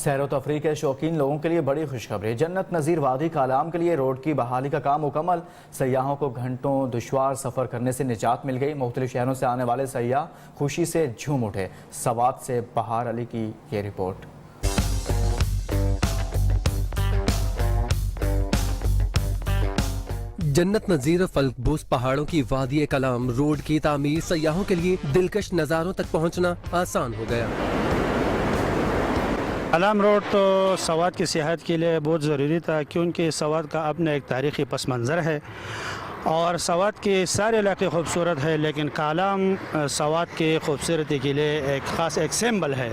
سیر و تفریح کے شوقین لوگوں کے لیے بڑی خوشخبری۔ جنت نظیر وادی کالام کے لیے روڈ کی بحالی کا کام مکمل۔ سیاحوں کو گھنٹوں دشوار سفر کرنے سے نجات مل گئی۔ مختلف شہروں سے آنے والے سیاح خوشی سے جھوم اٹھے۔ سوات سے بہار علی کی یہ رپورٹ۔ جنت نظیر فلکبوس پہاڑوں کی وادی کلام روڈ کی تعمیر سیاحوں کے لیے دلکش نظاروں تک پہنچنا آسان ہو گیا۔ کلام روڈ تو سوات کی سیاحت کے لیے بہت ضروری تھا، کیونکہ سوات کا اپنا ایک تاریخی پس منظر ہے اور سوات کے سارے علاقے خوبصورت ہے، لیکن کلام سوات کے خوبصورتی کے لیے ایک خاص ایک سمبل ہے۔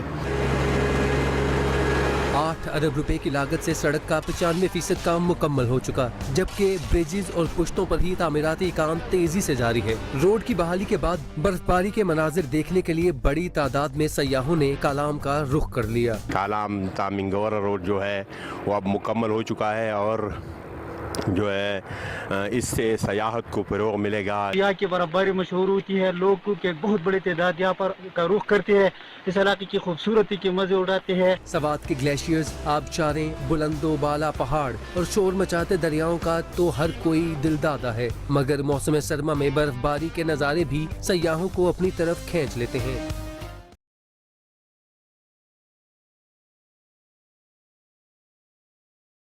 8 ارب روپے کی لاگت سے سڑک کا 95% کام مکمل ہو چکا، جبکہ بریجز اور پشتوں پر ہی تعمیراتی کام تیزی سے جاری ہے۔ روڈ کی بحالی کے بعد برف باری کے مناظر دیکھنے کے لیے بڑی تعداد میں سیاحوں نے کالام کا رخ کر لیا۔ کالام تامنگورہ روڈ جو ہے وہ اب مکمل ہو چکا ہے اور جو ہے اس سے سیاحت کو فروغ ملے گا۔ یہاں کی برف باری مشہور ہوتی ہے، لوگ کے بہت بڑی تعداد یہاں پر کا رخ کرتے ہیں، اس علاقے کی خوبصورتی کے مزے اڑاتے ہیں۔ سوات کے گلیشیئرز، آبشاریں، بلند و بالا پہاڑ اور شور مچاتے دریاؤں کا تو ہر کوئی دل دادا ہے، مگر موسم سرما میں برف باری کے نظارے بھی سیاحوں کو اپنی طرف کھینچ لیتے ہیں۔